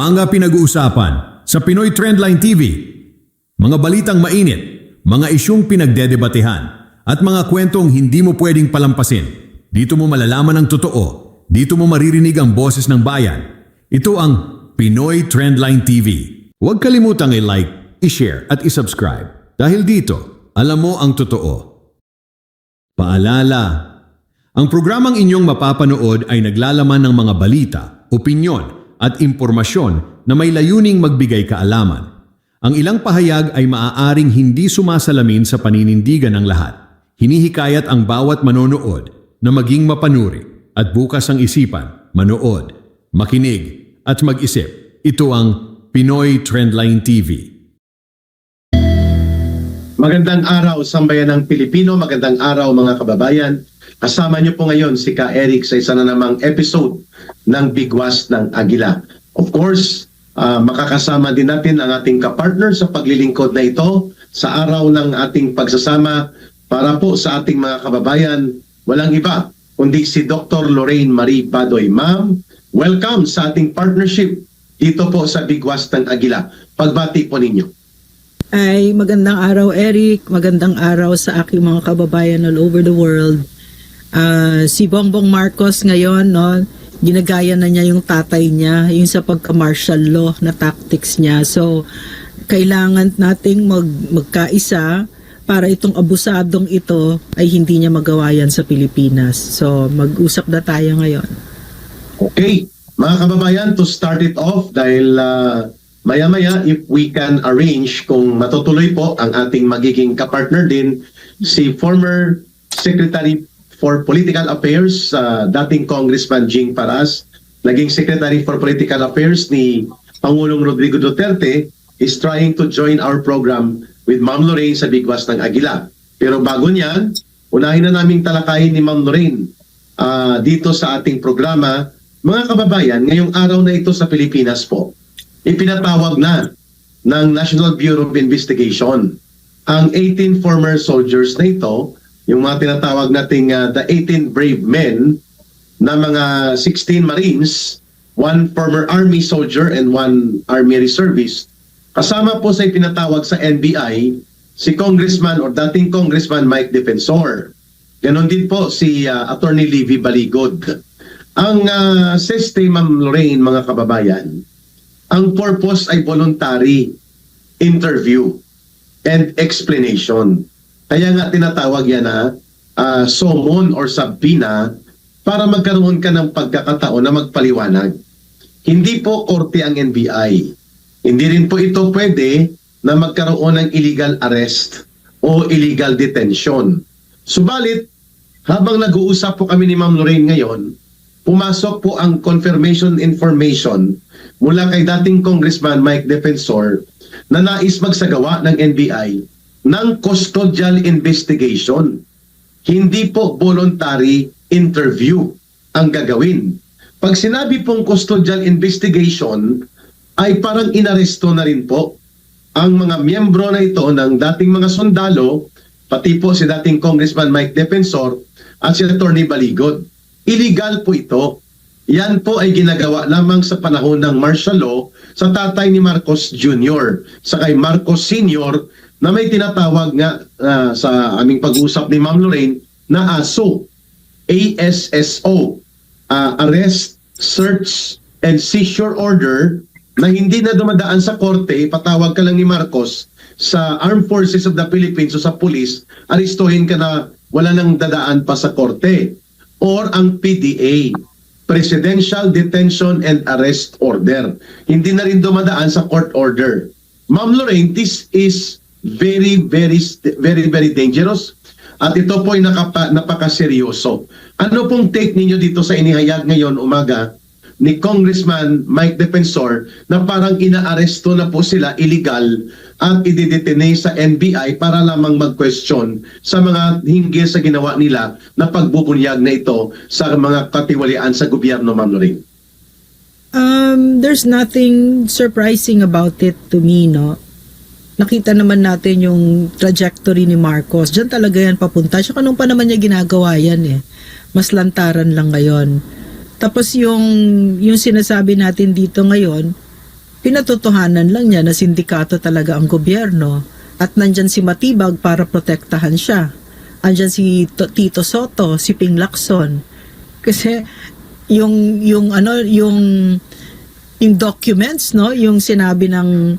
Mga pinag-uusapan sa Pinoy Trendline TV. Mga balitang mainit, mga isyung pinagdedebatehan, at mga kwentong hindi mo pwedeng palampasin. Dito mo malalaman ang totoo. Dito mo maririnig ang boses ng bayan. Ito ang Pinoy Trendline TV. Huwag kalimutang i-like, i-share at i-subscribe. Dahil dito, alam mo ang totoo. Paalala, ang programang inyong mapapanood ay naglalaman ng mga balita, opinyon, at impormasyon na may layuning magbigay kaalaman. Ang ilang pahayag ay maaaring hindi sumasalamin sa paninindigan ng lahat. Hinihikayat ang bawat manonood na maging mapanuri at bukas ang isipan, manood, makinig at mag-isip. Ito ang Pinoy Trendline TV. Magandang araw sambayan ng Pilipino, magandang araw mga kababayan. Kasama niyo po ngayon si Ka Eric sa isa na namang episode ng Bigwas ng Agila. Of course, makakasama din natin ang ating kapartner sa paglilingkod na ito sa araw ng ating pagsasama para po sa ating mga kababayan. Walang iba kundi si Dr. Lorraine Marie Badoy. Ma'am, welcome sa ating partnership dito po sa Bigwas ng Agila. Pagbati po ninyo. Ay, magandang araw Eric, magandang araw sa aking mga kababayan all over the world. Si Bongbong Marcos ngayon, no, ginagaya na niya yung tatay niya, yung sa pagka-martial law na tactics niya. So, kailangan nating magkaisa para itong abusadong ito ay hindi niya magawa yan sa Pilipinas. So, mag-usap na tayo ngayon. Okay, mga kababayan, to start it off dahil maya-maya if we can arrange kung matutuloy po ang ating magiging kapartner din, si former Secretary for Political Affairs, dating Congressman Jing Paras, naging Secretary for Political Affairs ni Pangulong Rodrigo Duterte, is trying to join our program with Ma'am Lorraine sa Bigwas ng Agila. Pero bago niyan, unahin na naming talakayin ni Ma'am Lorraine dito sa ating programa. Mga kababayan, ngayong araw na ito sa Pilipinas po, ipinatawag na ng National Bureau of Investigation ang 18 former soldiers na ito, yung mga tinatawag nating the 18 brave men na mga 16 Marines, 1 former Army soldier and 1 Army reservist. Kasama po sa ipinatawag sa NBI si Congressman or dating Congressman Mike Defensor. Ganon din po si Attorney Livy Baligod. Ang system, Ma'am Lorraine, mga kababayan, ang purpose ay voluntary interview and explanation. Kaya nga tinatawag yan na summon or subpoena para magkaroon ka ng pagkakataon na magpaliwanag. Hindi po korte ang NBI. Hindi rin po ito pwede na magkaroon ng illegal arrest o illegal detention. Subalit, habang nag-uusap po kami ni Ma'am Lorraine ngayon, pumasok po ang confirmation information mula kay dating Congressman Mike Defensor na nais magsagawa ng NBI ng custodial investigation. Hindi po voluntary interview ang gagawin. Pag sinabi pong custodial investigation, ay parang inaresto na rin po ang mga miyembro na ito ng dating mga sundalo, pati po si dating Congressman Mike Defensor at si Attorney Baligod. Illegal po ito. Yan po ay ginagawa lamang sa panahon ng martial law sa tatay ni Marcos Jr. sa kay Marcos Sr. na may tinatawag nga sa aming pag-usap ni Ma'am Lorraine na ASO, ASSO, Arrest, Search, and Seizure Order na hindi na dumadaan sa korte, patawag ka lang ni Marcos sa Armed Forces of the Philippines o sa police, aristuhin ka na wala nang dadaan pa sa korte. Or ang PDA, Presidential Detention and Arrest Order. Hindi na rin dumadaan sa court order. Ma'am Lorraine, this is very dangerous at ito po ay napakaseryoso. Ano pong take ninyo dito sa inihayag ngayon umaga ni Congressman Mike Defensor na parang inaaresto na po sila illegal at ididetene sa NBI para lamang mag-question sa mga hinggil sa ginawa nila na pagbubunyag na ito sa mga katiwalian sa gobyerno, Ma'am Lorraine? There's nothing surprising about it to me, no? Nakita naman natin yung trajectory ni Marcos. Diyan talaga yan papunta. Siya kanong pa naman niya ginagawa yan eh. Mas lantaran lang ngayon. Tapos yung sinasabi natin dito ngayon, pinatotohanan lang niya na sindikato talaga ang gobyerno at nandyan si Matibag para protektahan siya. Andyan si Tito Soto, si Ping Lacson. Kasi yung documents, no, yung sinabi ng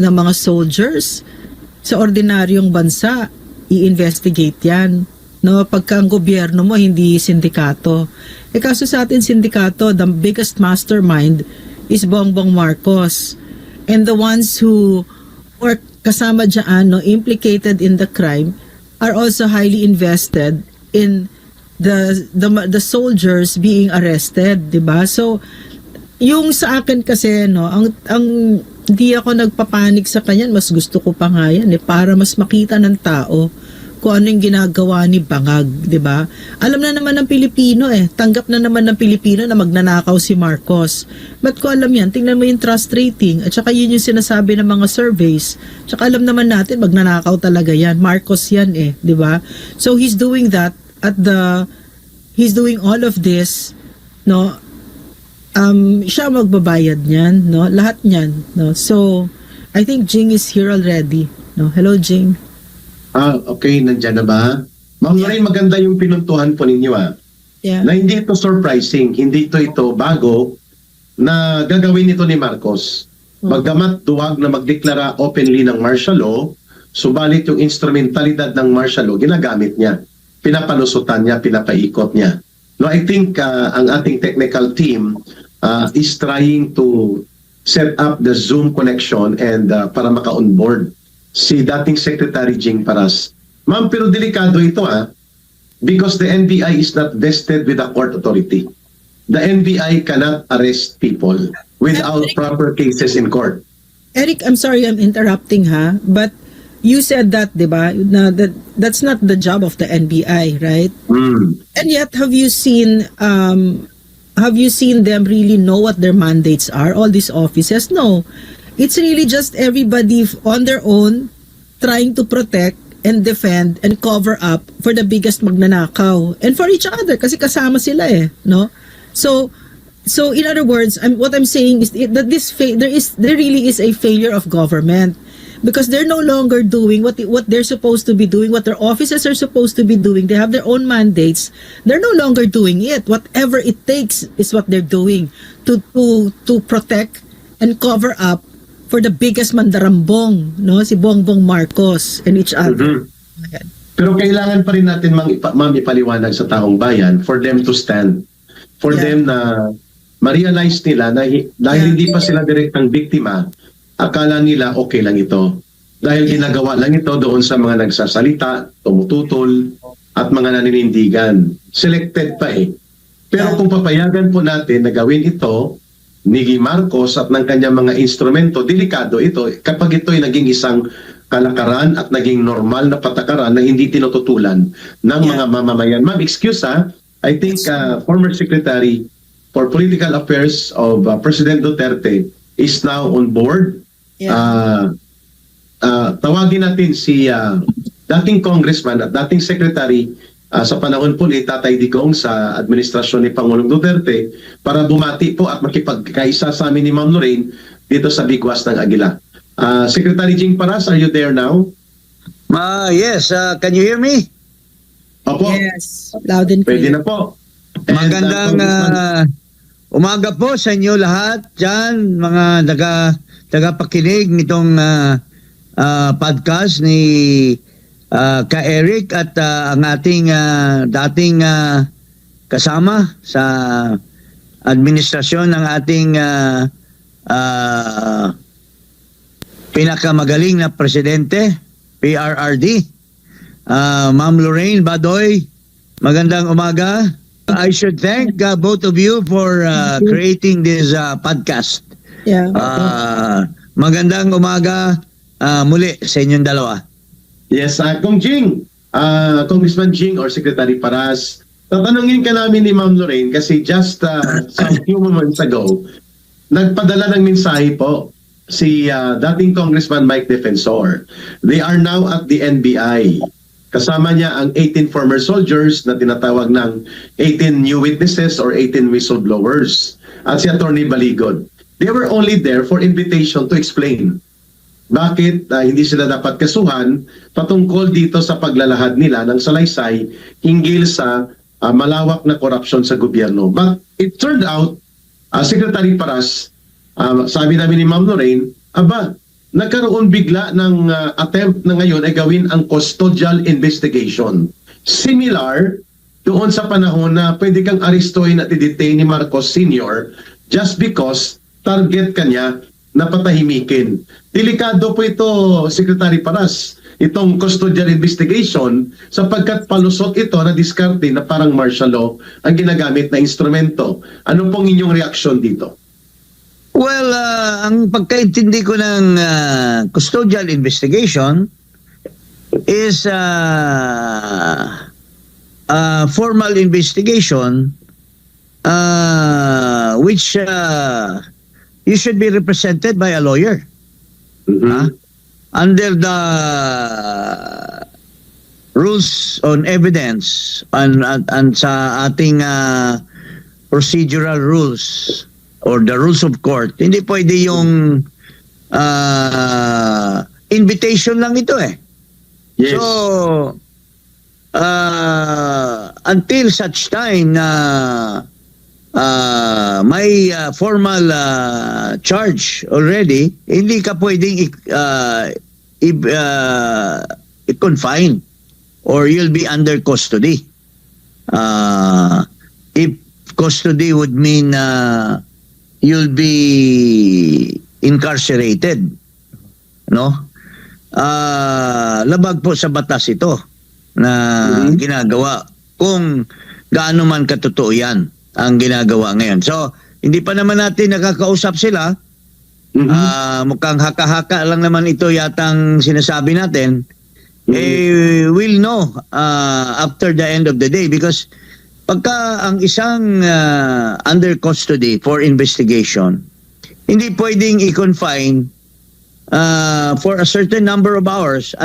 mga soldiers sa ordinaryong bansa, i-investigate 'yan. No, pagka ang gobyerno mo hindi sindikato. Kaso sa atin sindikato, the biggest mastermind is Bongbong Marcos. And the ones who were kasama dyan, no, implicated in the crime, are also highly invested in the soldiers being arrested, 'di ba? So yung sa akin kasi, no, ang hindi ako nagpapanik sa kanya, mas gusto ko pa nga yan para mas makita ng tao kung ano yung ginagawa ni Bangag, 'di ba? Alam na naman ng Pilipino tanggap na naman ng Pilipino na magnanakaw si Marcos. Ba't ko alam yan? Tingnan mo yung trust rating at saka yun yung sinasabi ng mga surveys. Tsaka alam naman natin magnanakaw talaga yan. Marcos yan 'di ba? So he's doing that he's doing all of this, no? Siya magbabayad niyan, no? Lahat niyan, no? So I think Jing is here already, no? Hello, Jing. Okay, nandyan na ba? Ma'am Lorraine, maganda yung pinuntuhan po ninyo Yeah. na hindi ito surprising, hindi ito bago na gagawin ito ni Marcos. Bagamat duwag na magdeklara openly ng martial law, subalit yung instrumentalidad ng martial law, ginagamit niya. Pinapalusutan niya, pinapaikot niya. No, I think ang ating technical team is trying to set up the Zoom connection and para maka-onboard si dating Secretary Jing Paras. Ma'am, pero delikado ito because the NBI is not vested with a court authority. The NBI cannot arrest people without proper cases in court. Eric, I'm sorry I'm interrupting but you said that, 'di ba? That's not the job of the NBI, right? And yet have you seen them really know what their mandates are, all these offices? No. It's really just everybody on their own trying to protect and defend and cover up for the biggest magnanakaw and for each other kasi kasama sila no? So in other words, what I'm saying is that there really is a failure of government because they're no longer doing what they're supposed to be doing, what their offices are supposed to be doing. They have their own mandates. They're no longer doing it. Whatever it takes is what they're doing to protect and cover up for the biggest mandarambong, no, si Bongbong Marcos and each other. Pero kailangan pa rin natin ma'am ipaliwanag sa taong bayan for them to stand, for them na ma-realize nila na dahil hindi pa sila direktang biktima, akala nila okay lang ito. Dahil ginagawa lang ito doon sa mga nagsasalita, tumututol, at mga naninindigan. Selected pa Pero kung papayagan po natin na gawin ito ni Marcos at ng kanyang mga instrumento, delikado ito kapag ito ay naging isang kalakaran at naging normal na patakaran na hindi tinututulan ng mga mamamayan. Ma'am, excuse I think former Secretary for Political Affairs of President Duterte is now on board. Tawagin natin si dating congressman at dating secretary sa panahon po ni Tatay Digong sa administrasyon ni Pangulong Duterte para bumati po at makipagkaisa sa amin ni Ma'am Lorraine dito sa Bigwas ng Aguila. Secretary Jing Paras, are you there now? Yes, can you hear me? Opo. Yes, loud and clear. Pwede na po. And, Magandang umaga po sa inyo lahat dyan, mga tagapakinig nitong podcast ni Ka Eric at ang ating dating kasama sa administrasyon ng ating pinakamagaling na presidente, PRRD, Ma'am Lorraine Badoy. Magandang umaga. I should thank both of you for creating this podcast. Magandang umaga muli sa inyong dalawa. Yes, Kung Jing, Congressman Jing or Secretary Paras, tatanungin ka namin ni Ma'am Lorraine kasi just some few moments ago, nagpadala ng mensahe po si dating Congressman Mike Defensor. They are now at the NBI. Kasama niya ang 18 former soldiers na tinatawag ng 18 new witnesses or 18 whistleblowers at si Attorney Baligod. They were only there for invitation to explain bakit hindi sila dapat kasuhan patungkol dito sa paglalahad nila ng salaysay hinggil sa malawak na korupsyon sa gobyerno. But it turned out, Secretary Paras, sabi namin ni Ma'am Lorraine, nagkaroon bigla ng attempt na ngayon ay gawin ang custodial investigation. Similar doon sa panahon na pwede kang arestuhin at i-detain ni Marcos Sr. just because target kanya na patahimikin. Delikado po ito, Secretary Paras, itong custodial investigation sapagkat palusot ito na diskarte na parang martial law ang ginagamit na instrumento. Ano pong inyong reaksyon dito? Well, ang pagkaintindi ko ng custodial investigation is formal investigation which you should be represented by a lawyer. Under the rules on evidence and sa ating procedural rules or the rules of court, hindi pwede yung invitation lang ito eh. Yes. So, until such time na may formal charge already, hindi ka pwedeng i-confine or you'll be under custody. If custody would mean you'll be incarcerated, no? Labag po sa batas ito na ginagawa kung gaano man katotoo yan ang ginagawa ngayon. So, hindi pa naman natin nakakausap sila. Mukhang haka-haka lang naman ito yatang sinasabi natin. We'll know after the end of the day because pagka ang isang under custody for investigation, hindi pwedeng i-confine for a certain number of hours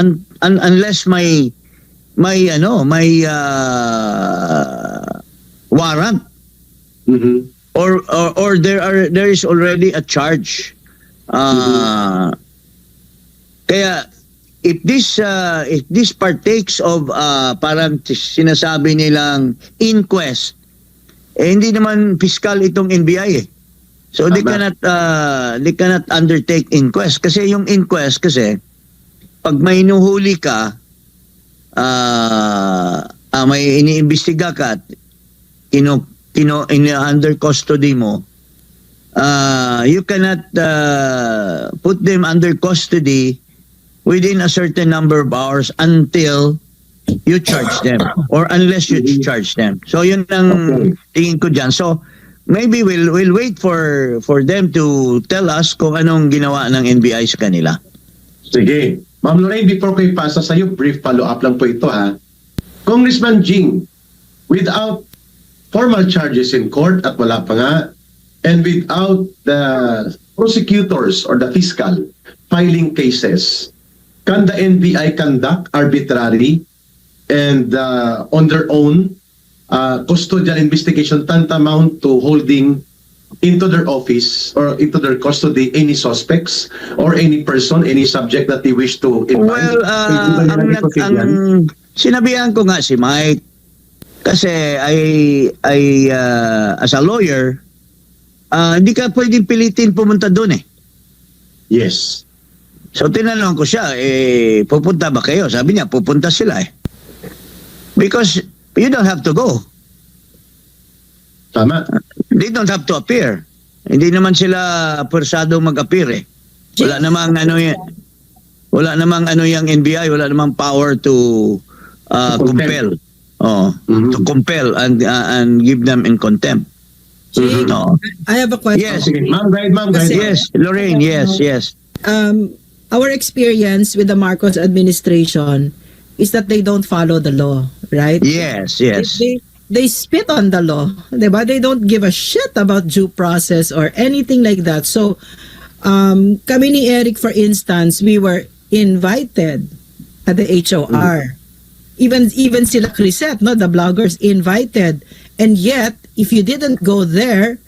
unless may warrant. Or there is already a charge. Kaya if this partakes of parang sinasabi nilang inquest, hindi naman fiscal itong NBI eh. So they cannot undertake inquest kasi yung inquest kasi pag may inuhuli ka, may iniimbestiga ka at under custody mo, you cannot put them under custody within a certain number of hours until you charge them or unless you charge them. So yun ang tingin ko dyan. So maybe we'll wait for them to tell us kung anong ginawa ng NBI sa kanila. Sige. Ma'am Lorraine, before ko ipasa sa iyo, brief follow-up lang po ito ha. Congressman Jing, without formal charges in court at wala pa nga, and without the prosecutors or the fiscal filing cases, can the NBI conduct arbitrary and on their own custodial investigation tantamount to holding into their office or into their custody any suspects or any person, any subject that they wish to invite? Well, sinabihan ko nga si Mike kasi as a lawyer, hindi ka pwedeng pilitin pumunta doon eh. Yes. So tinanong ko siya, pupunta ba kayo? Sabi niya, pupunta sila eh. Because you don't have to go. Tama. They don't have to appear. Hindi naman sila persado mag-appear eh. Wala namang yung NBI, wala namang power to compel. To compel and give them in contempt. No. I have a question. Yes. Ma'am, guide. Yes, Lorraine, yes. Our experience with the Marcos administration is that they don't follow the law, right? Yes. They spit on the law, diba? They don't give a shit about due process or anything like that. So, kami ni Eric, for instance, we were invited at the HOR. Even sila Crisette, no, the bloggers invited. And yet, if you didn't go there,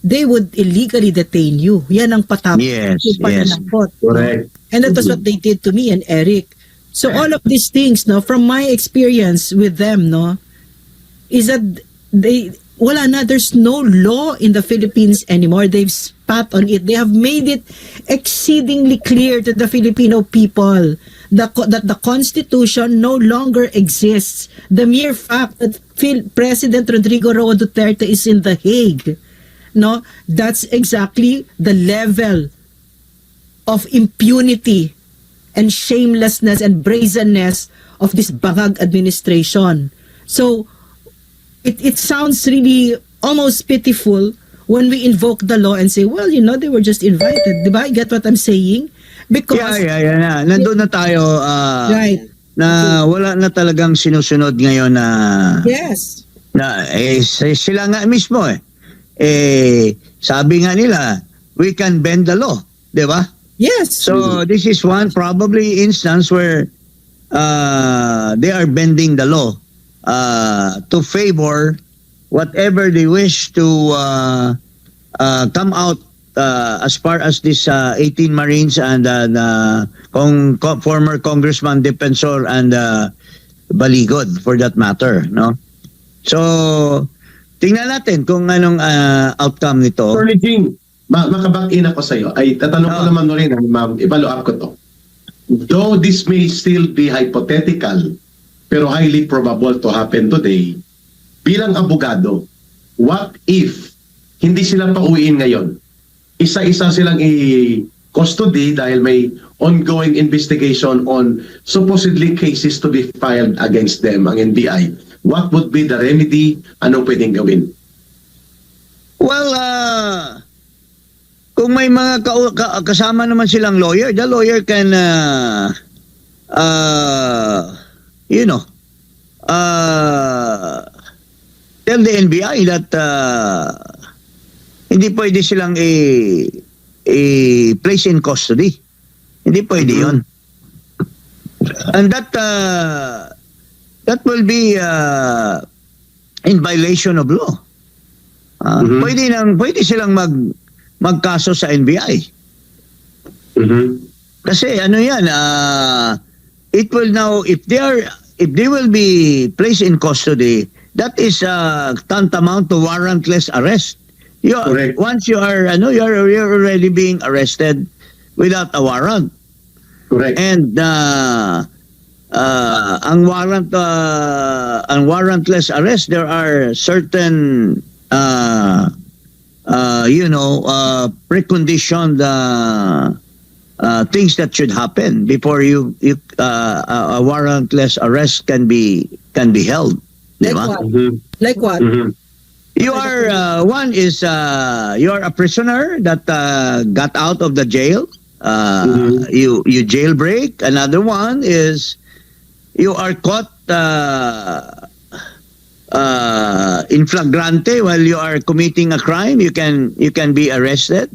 they would illegally detain you. Yan ang patapos. Yes, Yung pananakot, no? Correct. And that was what they did to me and Eric. So all of these things, no, from my experience with them, no, is that there's no law in the Philippines anymore. They've spat on it. They have made it exceedingly clear to the Filipino people that the Constitution no longer exists. The mere fact that President Rodrigo Roa Duterte is in The Hague, no, that's exactly the level of impunity and shamelessness and brazenness of this bangag administration. So it sounds really almost pitiful when we invoke the law and say, well, they were just invited. Diba? You get what I'm saying? Because Yeah. Nandun na tayo right. na wala na talagang sinusunod ngayon na Yes. sila nga mismo sabi nga nila, we can bend the law, 'di ba? Yes. So this is one probably instance where they are bending the law to favor whatever they wish to come out as far as this 18 Marines and former Congressman Defensor and Baligod for that matter, no? So tingnan natin kung anong outcome nito. Attorney Jing, makaback-in ako sa iyo. Ay, tatanong ko naman mo rin, ma'am, i-follow up ko to. Though this may still be hypothetical, pero highly probable to happen today, bilang abogado, what if hindi sila pauwiin ngayon? Isa-isa silang i-custody dahil may ongoing investigation on supposedly cases to be filed against them, ang NBI. What would be the remedy? Anong pwedeng gawin? Well, kung may mga kasama naman silang lawyer, the lawyer can tell the NBI that hindi pwede silang place in custody. Hindi pwede yun. And that will be in violation of law. Pwede silang magkaso sa NBI. Kasi ano yan, it will now, if they will be placed in custody, that is tantamount to warrantless arrest. Correct. Once you're already being arrested without a warrant. Correct. And ang warrantless arrest, there are certain preconditioned things that should happen before a warrantless arrest can be held. Like Diba? what? Like what? You are one is you are a prisoner that got out of the jail. You jailbreak. Another one is you are caught in flagrante while you are committing a crime. You can be arrested.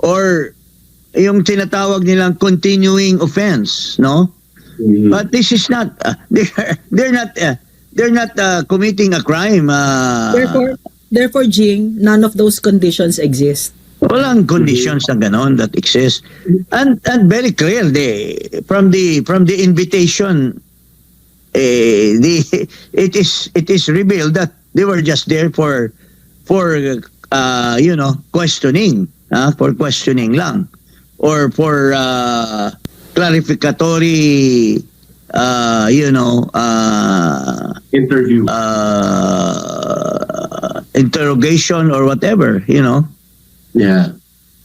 Or yung tinatawag nilang continuing offense, no? But this is not they're not committing a crime. Therefore, Jing, none of those conditions exist. Walang conditions na ganon that exist. And very clear from the invitation it is revealed that they were just there for questioning, for questioning lang, or for clarificatory Interview. interrogation or whatever, Yeah.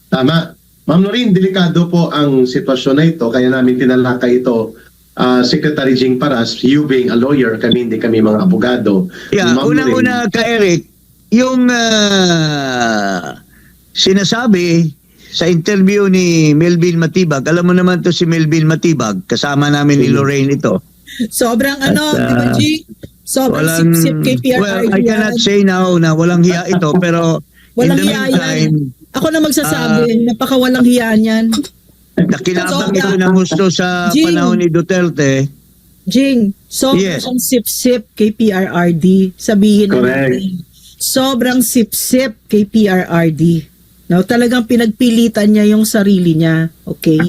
Tama. Ma'am Noreen, delikado po ang sitwasyon na ito. Kaya namin tinalakay ito. Secretary Jing Paras, you being a lawyer, hindi kami mga abogado. Yeah, Ma'am unang-una ka Eric, yung sinasabi sa interview ni Melvin Matibag, alam mo naman to si Melvin Matibag, kasama namin ni Lorraine ito. Sobrang di ba, Jing? Sobrang sip-sip kay PRRD. Well, I cannot say now na walang hiya ito, pero Walang in the hiya meantime, yan. Ako na magsasabi, napakawalang hiya niyan. nakinabang ito ng gusto sa Jing. panahon ni Duterte. Jing, Yes. sobrang sip-sip kay PRRD. Sabihin na Correct. natin. sobrang sip-sip kay PRRD. No, talagang pinagpilitan niya yung sarili niya, okay?